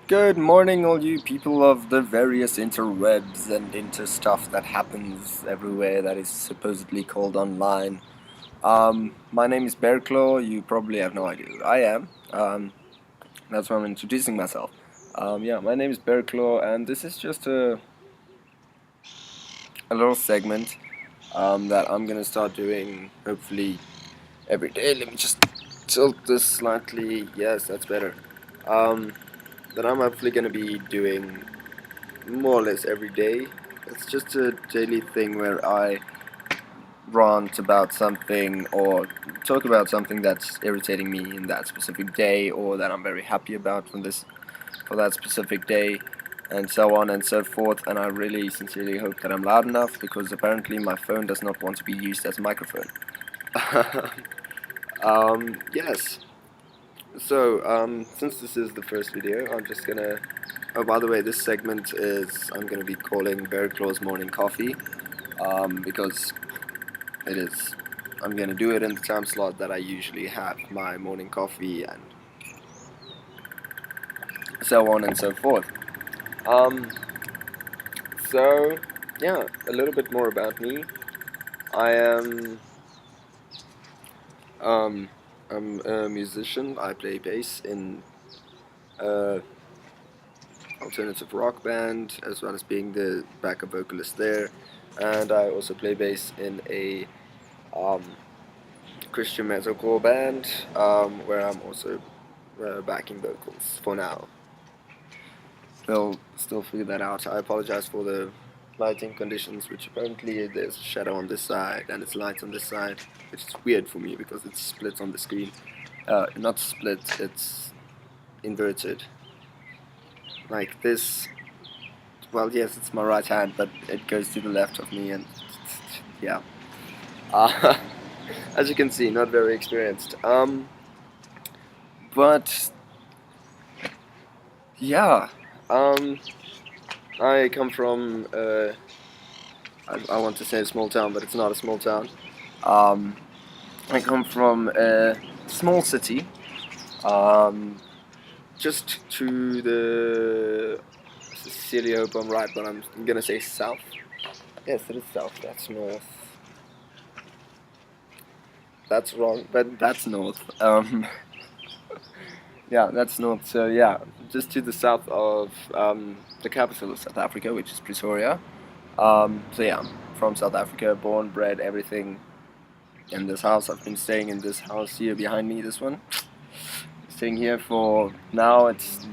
Good morning, all you people of the various interwebs and inter stuff that happens everywhere that is supposedly called online. My name is Bearclaw. You probably have no idea who I am. That's why I'm introducing myself. Yeah, my name is Bearclaw, and this is just a little segment that I'm gonna start doing, hopefully, every day. Let me just tilt this slightly. Yes, that's better. That I'm hopefully gonna be doing more or less every day. It's just a daily thing where I rant about something or talk about something that's irritating me in that specific day or that I'm very happy about for that specific day, and so on and so forth. And I really sincerely hope that I'm loud enough, because apparently my phone does not want to be used as a microphone. Yes. So, since this is the first video, I'm just gonna... Oh, by the way, this segment is... I'm gonna be calling Bearclaw's Morning Coffee, because it is... I'm gonna do it in the time slot that I usually have my morning coffee, and so on and so forth. Um, so, yeah, a little bit more about me. I am... Um, I'm a musician. I play bass in alternative rock band, as well as being the backup vocalist there, and I also play bass in a um, Christian metalcore band, where I'm also backing vocals for now. They'll still figure that out. I apologize for the lighting conditions, which apparently there's shadow on this side and it's light on this side, which is weird for me because it's split on the screen. Not split, it's inverted. Like this. Well, yes, it's my right hand, but it goes to the left of me, and yeah. Uh, as you can see, not very experienced. But yeah, I come from I want to say a small town, but it's not a small town. Um, I come from a small city, um, just to the... Sincerely hope I'm right, but I'm gonna say south. Yes, it is south. That's north. That's wrong, but that's north. Yeah, that's north. So yeah, just to the south of the capital of South Africa, which is Pretoria. So yeah, I'm from South Africa, born, bred, everything in this house. I've been staying in this house here behind me, this one. Staying here for now, it's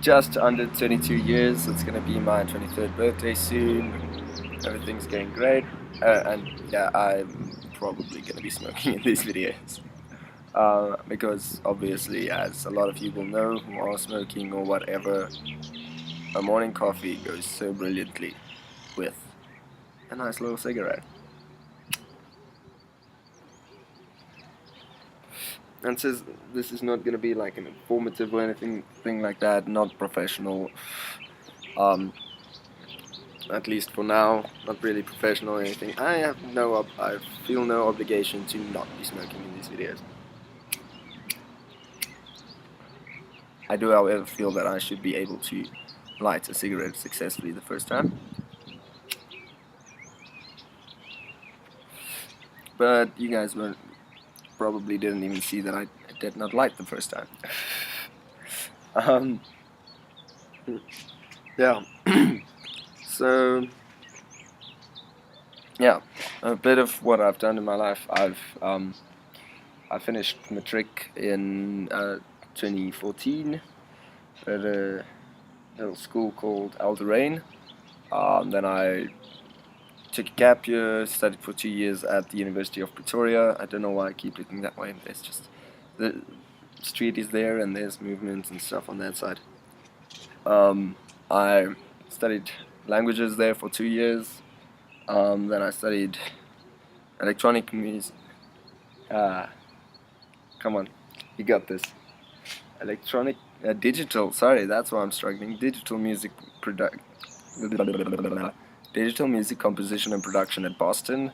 just under 22 years. It's gonna be my 23rd birthday soon. Everything's going great, and yeah, I'm probably gonna be smoking in these videos. Because obviously, as a lot of you will know who are smoking or whatever, a morning coffee goes so brilliantly with a nice little cigarette. And says this is not going to be like an informative or anything like that, not professional, at least for now, not really professional or anything. I feel no obligation to not be smoking in these videos. I do, however, feel that I should be able to light a cigarette successfully the first time. But you guys probably didn't even see that I did not light the first time. Yeah. So, yeah, a bit of what I've done in my life. I finished matric in 2014 at a little school called Alderain. Then I took a gap year, studied for 2 years at the University of Pretoria. I don't know why I keep looking that way. There's just... the street is there and there's movements and stuff on that side. I studied languages there for 2 years. Then I studied electronic music. Come on, you got this. Digital, sorry, that's why I'm struggling. Digital music composition and production at Boston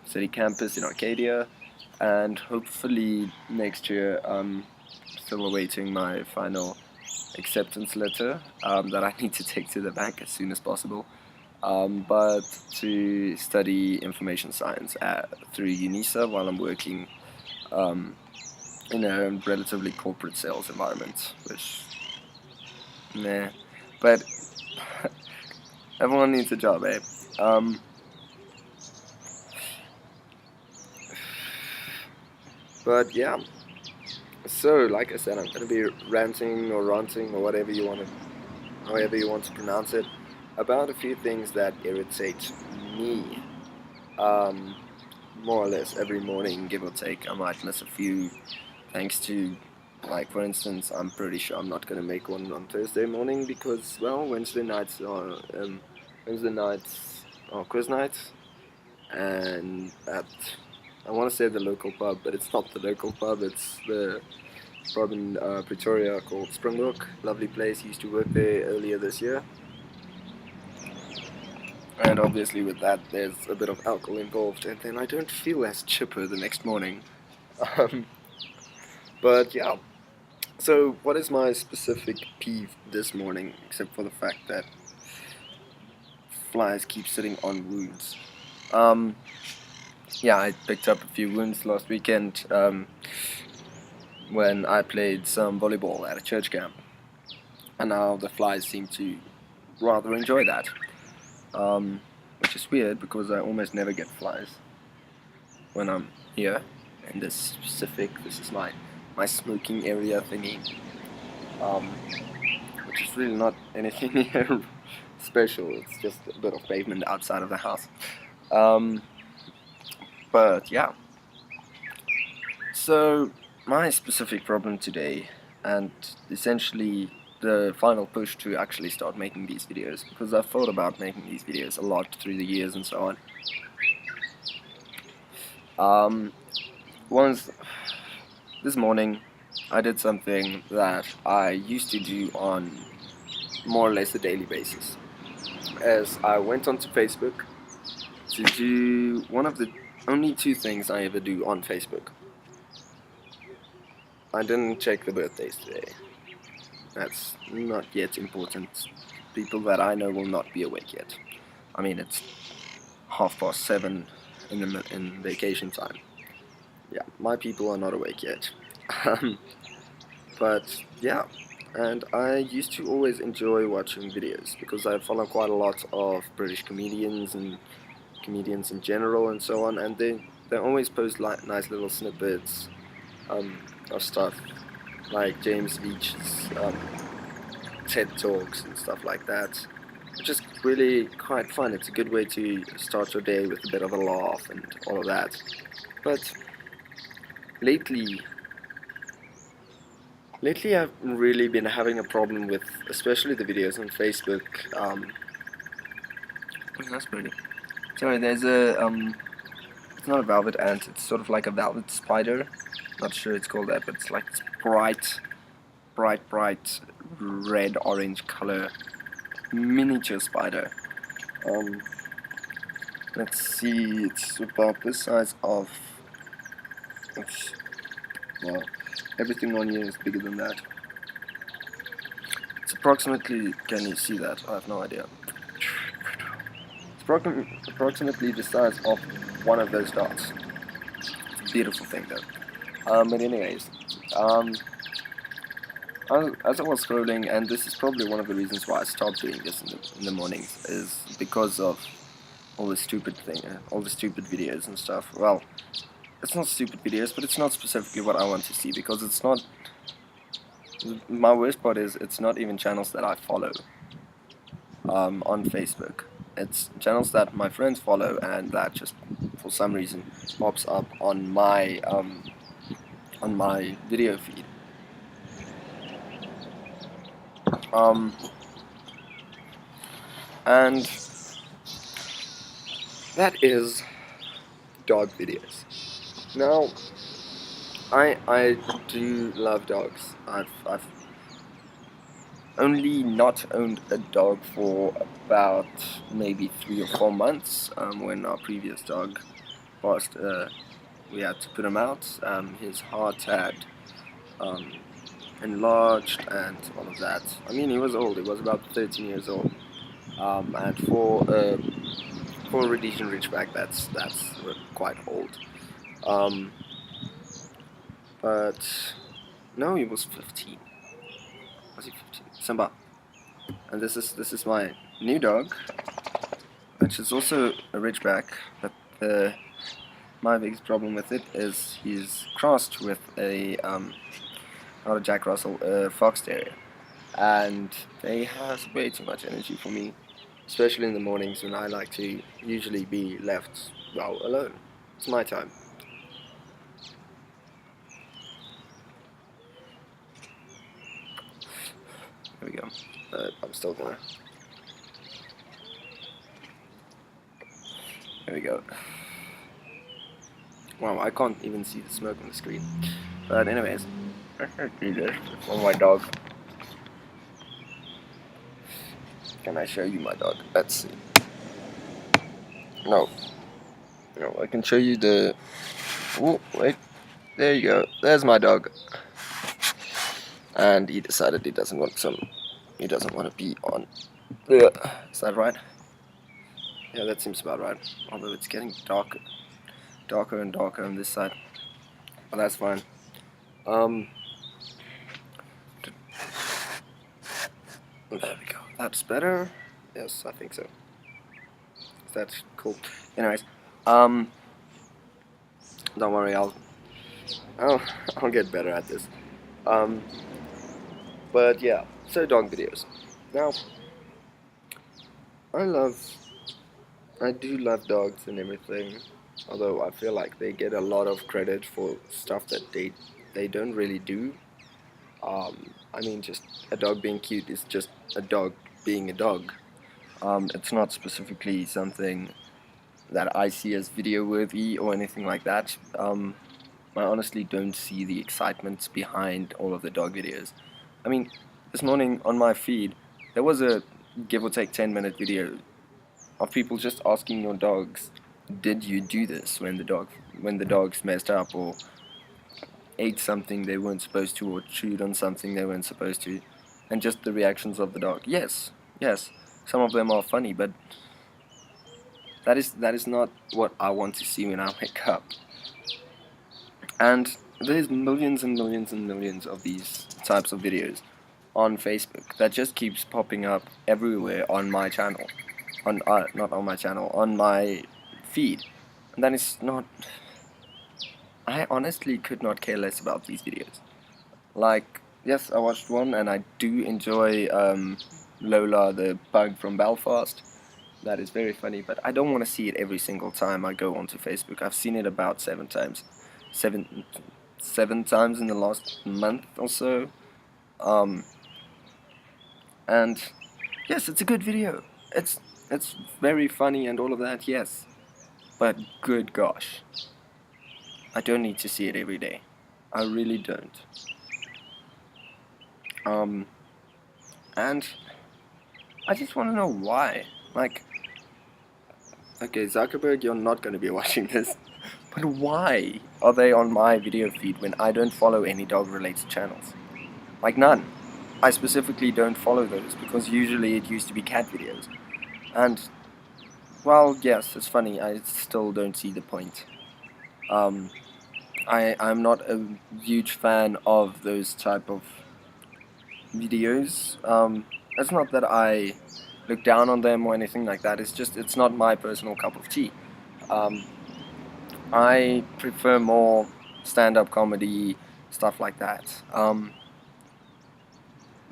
City campus in Arcadia, and hopefully next year still awaiting my final acceptance letter that I need to take to the bank as soon as possible. But to study information science through UNISA while I'm working in a relatively corporate sales environment, which, nah, but everyone needs a job, eh? But yeah, so like I said, I'm gonna be ranting or ranting or however you want to pronounce it, about a few things that irritate me. Um, More or less every morning, give or take. I might miss a few, thanks to, like for instance, I'm pretty sure I'm not gonna make one on Thursday morning because, well, Wednesday nights are quiz nights, and at, I want to say the local pub, but it's not the local pub. It's the pub in Pretoria called Springbok. Lovely place. Used to work there earlier this year. And obviously with that there's a bit of alcohol involved, and then I don't feel as chipper the next morning. Um, but yeah, so what is my specific peeve this morning, except for the fact that flies keep sitting on wounds? Yeah, I picked up a few wounds last weekend when I played some volleyball at a church camp, and now the flies seem to rather enjoy that. Which is weird because I almost never get flies when I'm here in this specific, this is my smoking area thingy, which is really not anything here special. It's just a bit of pavement outside of the house. But yeah, so my specific problem today, and essentially the final push to actually start making these videos, because I've thought about making these videos a lot through the years and so on. Once this morning I did something that I used to do on more or less a daily basis, as I went onto Facebook to do one of the only two things I ever do on Facebook. I didn't check the birthdays today. That's not yet important. People that I know will not be awake yet. I mean, it's 7:30 in vacation time. Yeah, my people are not awake yet. But yeah, and I used to always enjoy watching videos because I follow quite a lot of British comedians and comedians in general and so on, and they always post like nice little snippets of stuff, like James Beach's TED Talks and stuff like that, which is really quite fun. It's a good way to start your day with a bit of a laugh and all of that. But lately I've really been having a problem with, especially the videos on Facebook. That's pretty. Sorry, there's a it's not a velvet ant. It's sort of like a velvet spider. Not sure it's called that, but it's like this bright red orange color miniature spider. Let's see. It's about the size of. Well, everything on here is bigger than that. It's approximately, can you see that? I have no idea. It's approximately the size of one of those dots. It's a beautiful thing though. But anyways, as I was scrolling, and this is probably one of the reasons why I stopped doing this in the mornings, is because of all the stupid videos and stuff. Well, it's not stupid videos, but it's not specifically what I want to see, because it's not. My worst part is it's not even channels that I follow on Facebook. It's channels that my friends follow, and that just for some reason pops up on my video feed. And that is dog videos. Now, I do love dogs. I've only not owned a dog for about maybe 3 or 4 months. When our previous dog passed, we had to put him out. His heart had enlarged and all of that. I mean, he was old. He was about 13 years old. And for a Rhodesian Ridgeback, that's quite old. Um, but no, he was 15. Was he 15? Simba. And this is my new dog, which is also a Ridgeback, but my biggest problem with it is he's crossed with a not a Jack Russell, a Fox Terrier, and they have way too much energy for me, especially in the mornings when I like to usually be left, well, alone. It's my time. There we go. I'm still gonna. There we go. Wow, I can't even see the smoke on the screen. But anyways, for my dog. Can I show you my dog? Let's see. No. No, I can show you the... Oh, wait. There you go. There's my dog. And he decided he doesn't want to be on. Is that right? Yeah, that seems about right. Although it's getting darker and darker on this side. But that's fine. There we go. That's better. Yes, I think so. That's cool. Anyways, don't worry, I'll get better at this. But yeah, so dog videos. Now, I do love dogs and everything, although I feel like they get a lot of credit for stuff that they don't really do. I mean, just a dog being cute is just a dog being a dog. It's not specifically something that I see as video worthy or anything like that. I honestly don't see the excitement behind all of the dog videos. I mean, this morning on my feed, there was a give or take 10-minute video of people just asking your dogs, did you do this when the dogs messed up or ate something they weren't supposed to or chewed on something they weren't supposed to, and just the reactions of the dog. Yes, some of them are funny, but that is not what I want to see when I wake up. And there's millions and millions and millions of these types of videos on Facebook that just keeps popping up everywhere on my channel. Not on my channel, on my feed. And that is not... I honestly could not care less about these videos. Like, yes, I watched one and I do enjoy Lola the bug from Belfast. That is very funny, but I don't want to see it every single time I go onto Facebook. I've seen it about 7 times. Seven times in the last month or so. And yes, it's a good video. It's very funny and all of that, yes. But good gosh, I don't need to see it every day. I really don't. And I just want to know why. Like, okay, Zuckerberg, you're not going to be watching this. But why are they on my video feed when I don't follow any dog-related channels? Like, none. I specifically don't follow those because usually it used to be cat videos. And, well, yes, it's funny, I still don't see the point. I'm not a huge fan of those type of videos. It's not that I look down on them or anything like that, it's just, it's not my personal cup of tea. I prefer more stand-up comedy, stuff like that.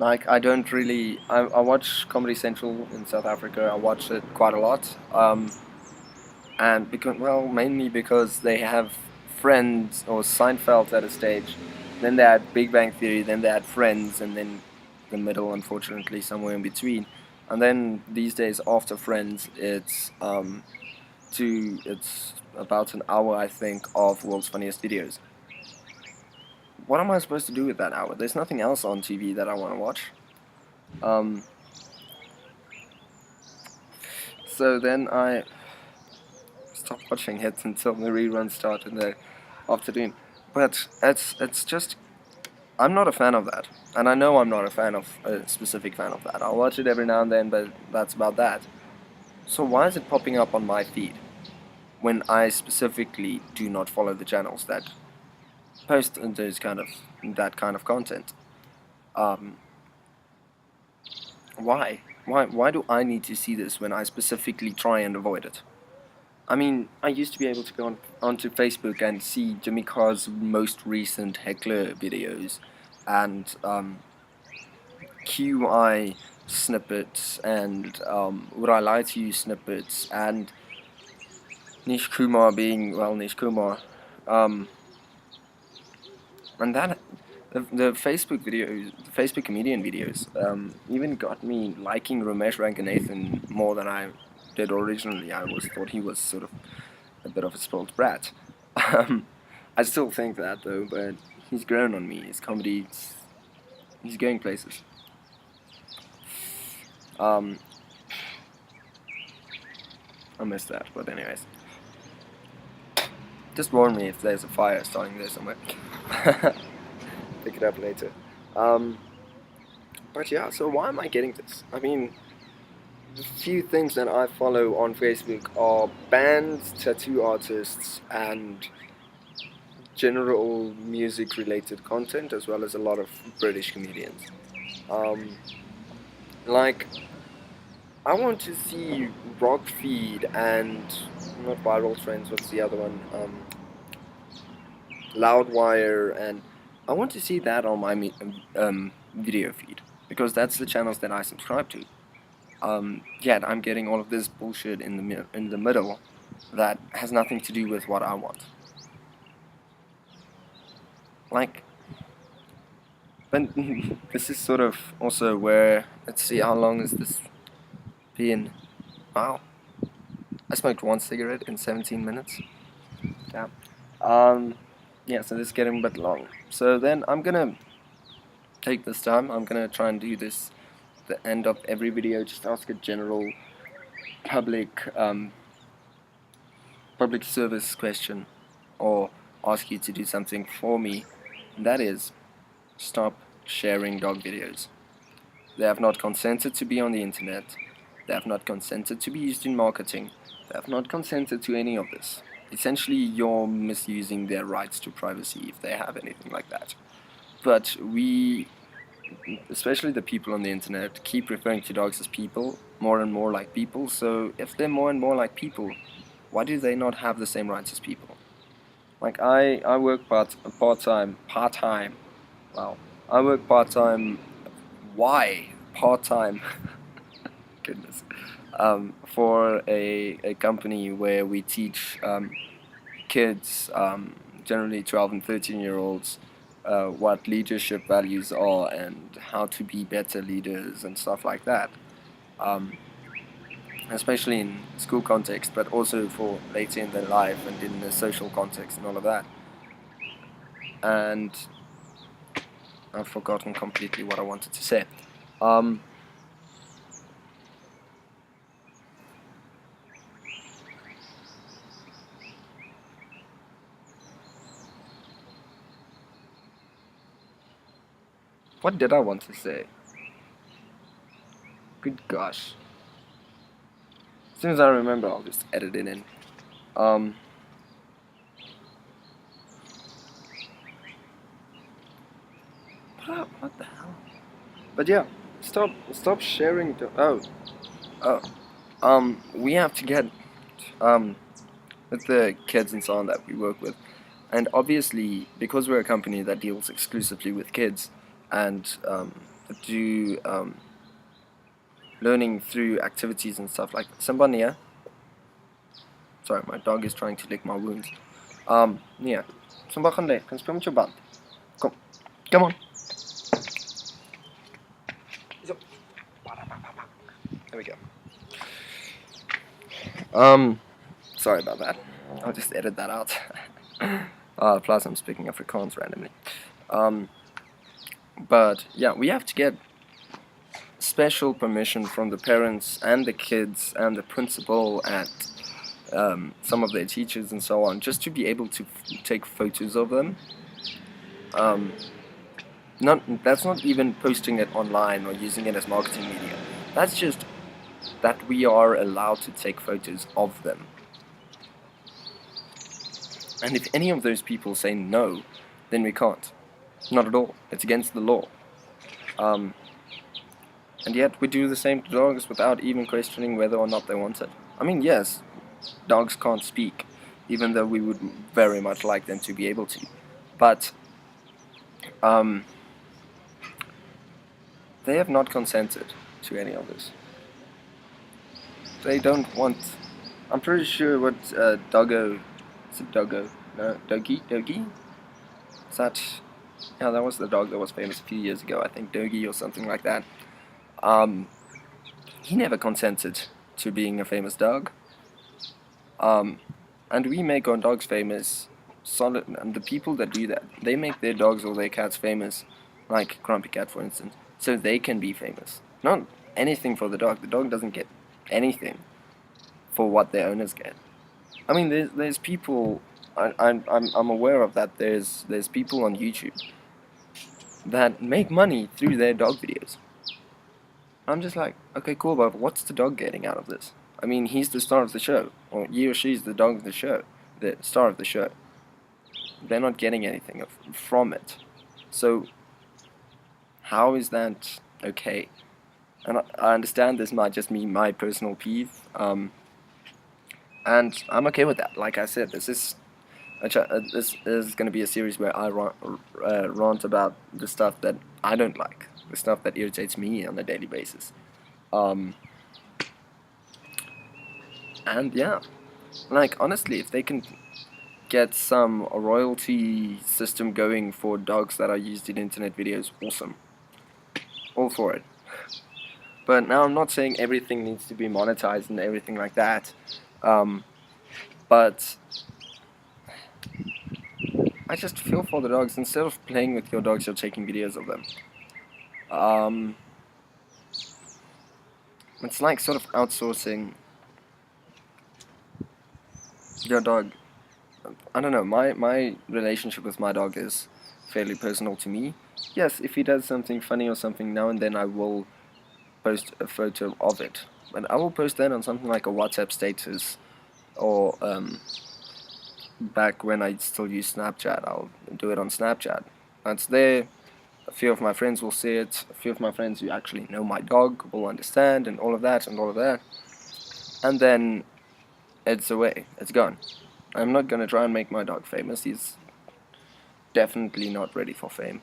Like, I don't really... I watch Comedy Central in South Africa. I watch it quite a lot. And because, well, mainly because they have Friends or Seinfeld at a stage. Then they had Big Bang Theory, then they had Friends, and then the middle, unfortunately, somewhere in between. And then these days, after Friends, it's about an hour, I think, of World's Funniest Videos. What am I supposed to do with that hour? There's nothing else on TV that I want to watch. So then I stopped watching it until the reruns start in the afternoon. But it's just I'm not a fan of that, and I know I'm not a fan of a specific fan of that. I'll watch it every now and then, but that's about that. So why is it popping up on my feed when I specifically do not follow the channels that post that kind of content? Um, why? Why do I need to see this when I specifically try and avoid it? I mean, I used to be able to go onto Facebook and see Jimmy Carr's most recent heckler videos and QI snippets and Would I Lie to You snippets and Nish Kumar being, well, Nish Kumar. And that, the Facebook videos, the Facebook comedian videos, even got me liking Ramesh Ranganathan more than I did originally. I always thought he was sort of a bit of a spoiled brat. I still think that though, but he's grown on me. His comedy, he's going places. I missed that, but anyways. Just warn me if there's a fire starting there somewhere. Pick it up later. But yeah, so why am I getting this? I mean, the few things that I follow on Facebook are bands, tattoo artists, and general music related content, as well as a lot of British comedians. Like, I want to see Rock Feed and not Viral Trends, what's the other one? Loudwire, and I want to see that on my video feed because that's the channels that I subscribe to. Yet I'm getting all of this bullshit in the middle that has nothing to do with what I want. Like, but this is sort of also where, let's see, how long is this been? Wow, I smoked one cigarette in 17 minutes. Damn. Yeah, so this is getting a bit long. So then I'm gonna take this time. I'm gonna try and do this the end of every video. Just ask a general public service question, or ask you to do something for me. And that is, stop sharing dog videos. They have not consented to be on the internet. They have not consented to be used in marketing. They have not consented to any of this. Essentially, you're misusing their rights to privacy if they have anything like that. But we, especially the people on the internet, keep referring to dogs as people, more and more like people. So if they're more and more like people, why do they not have the same rights as people? Like I work part-time. Wow. I work part-time. Why? Part-time. Goodness. For a company where we teach kids, generally 12 and 13-year-olds, what leadership values are and how to be better leaders and stuff like that. Especially in school context, but also for later in their life and in the social context and all of that. And I've forgotten completely what I wanted to say. What did I want to say? Good gosh. As soon as I remember, I'll just edit it in. What the hell? But yeah, stop sharing the, we have to get, with the kids and so on that we work with, and obviously, because we're a company that deals exclusively with kids, and, do, learning through activities and stuff like Sambania. Sorry, my dog is trying to lick my wounds. Yeah. Samba gaan lê, kan speel met jou band. Come on. Zo. There we go. Sorry about that. I'll just edit that out. Plus I'm speaking Afrikaans randomly. But yeah, we have to get special permission from the parents and the kids and the principal and some of their teachers and so on, just to be able to take photos of them. That's not even posting it online or using it as marketing media. That's just that we are allowed to take photos of them. And if any of those people say no, then we can't. Not at all. It's against the law. And yet we do the same to dogs without even questioning whether or not they want it. I mean, yes, dogs can't speak, even though we would very much like them to be able to. But they have not consented to any of this. They don't want. I'm pretty sure what Doggo. Is it Doggo? No, Dogie? Dogie? Is that. Yeah, that was the dog that was famous a few years ago. I think Dogie or something like that. He never consented to being a famous dog. And we make our dogs famous. Solid, and the people that do that, they make their dogs or their cats famous, like Grumpy Cat, for instance, so they can be famous. Not anything for the dog. The dog doesn't get anything for what their owners get. I mean, there's people. I'm aware of that. There's people on YouTube that make money through their dog videos. I'm just like, okay, cool, but what's the dog getting out of this? I mean, he's the star of the show, or he or she's the dog of the show, the star of the show. They're not getting anything from it. So, how is that okay? And I understand this might just be my personal peeve, and I'm okay with that. Like I said, this is going to be a series where I rant about the stuff that I don't like, the stuff that irritates me on a daily basis. And yeah, like honestly, if they can get some royalty system going for dogs that are used in internet videos, awesome. All for it. But now I'm not saying everything needs to be monetized and everything like that. But I just feel for the dogs. Instead of playing with your dogs, you're taking videos of them. It's like sort of outsourcing your dog. I don't know, my relationship with my dog is fairly personal to me. Yes, if he does something funny or something, now and then I will post a photo of it. But I will post that on something like a WhatsApp status, or back when I still use Snapchat, I'll do it on Snapchat. It's there, a few of my friends will see it, a few of my friends who actually know my dog will understand, and all of that, and then it's away, it's gone. I'm not gonna try and make my dog famous. He's definitely not ready for fame.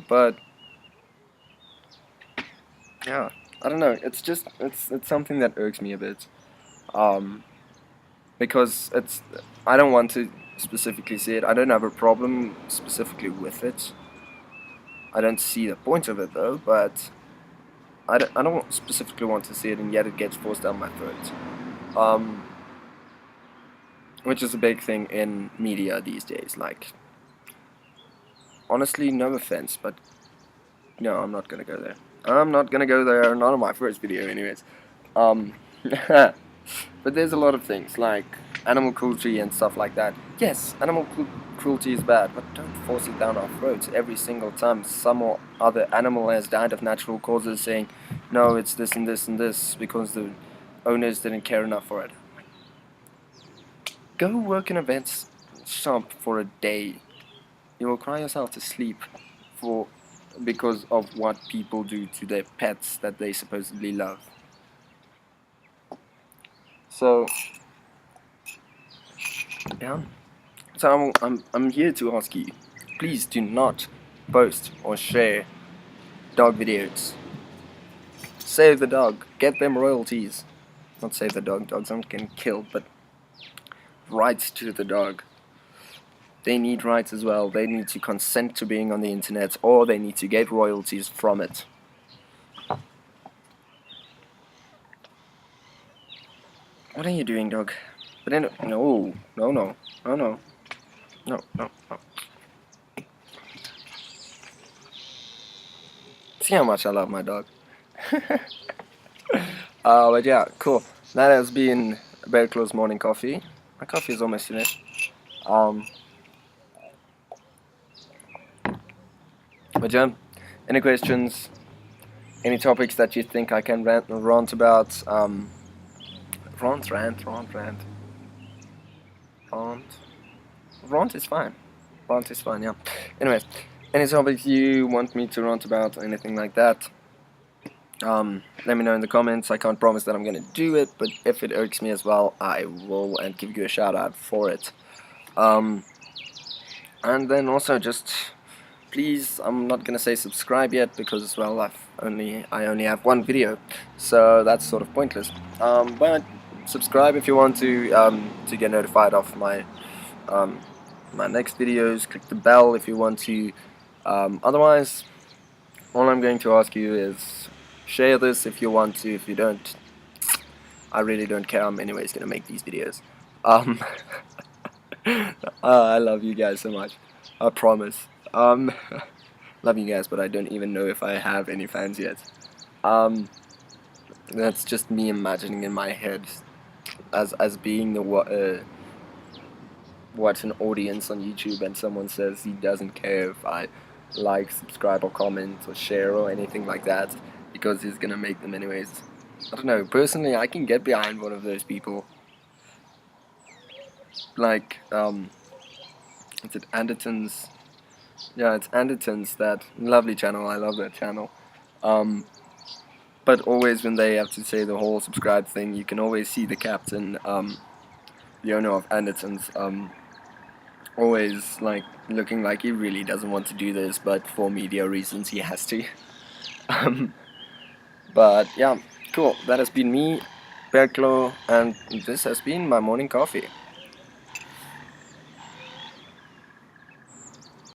But yeah, I don't know. It's just it's something that irks me a bit. Because I don't want to specifically see it. I don't have a problem specifically with it. I don't see the point of it though, but I don't specifically want to see it, and yet it gets forced down my throat. Which is a big thing in media these days. Like, honestly, no offense, but no, I'm not gonna go there. I'm not gonna go there. Not on my first video, anyways. But there's a lot of things like animal cruelty and stuff like that. Yes, animal cruelty is bad, but don't force it down our throats every single time some or other animal has died of natural causes, saying, no, it's this and this and this because the owners didn't care enough for it. Go work in a vet shop for a day. You will cry yourself to sleep because of what people do to their pets that they supposedly love. So yeah. So I'm here to ask you, please do not post or share dog videos. Save the dog. Get them royalties. Not save the dog. Dogs aren't getting killed, but rights to the dog. They need rights as well. They need to consent to being on the internet, or they need to get royalties from it. What are you doing, dog? But then, no. See how much I love my dog. But yeah, cool. That has been Bearclaw's morning coffee. My coffee is almost finished. But yeah, any questions, any topics that you think I can rant about, rant is fine. Rant is fine, yeah. Anyways, any topics you want me to rant about or anything like that, let me know in the comments. I can't promise that I'm gonna do it, but if it irks me as well, I will and give you a shout out for it. And then also just please, I'm not gonna say subscribe yet because well I only have one video, so that's sort of pointless. But subscribe if you want to get notified of my next videos. Click the bell if you want to. Otherwise, all I'm going to ask you is share this if you want to. If you don't, I really don't care. I'm anyways gonna make these videos. I love you guys so much. I promise. Love you guys, but I don't even know if I have any fans yet. That's just me imagining in my head as being the watch an audience on YouTube, and someone says he doesn't care if I like, subscribe, or comment, or share, or anything like that, because he's gonna make them anyways. I don't know, personally I can get behind one of those people. Like, is it Anderton's? Yeah, it's Anderton's, that lovely channel, I love that channel. But always when they have to say the whole subscribe thing, you can always see the captain, the owner of Anderton's, always like looking like he really doesn't want to do this, but for media reasons he has to. But yeah, cool. That has been me, Bearclaw, and this has been my morning coffee.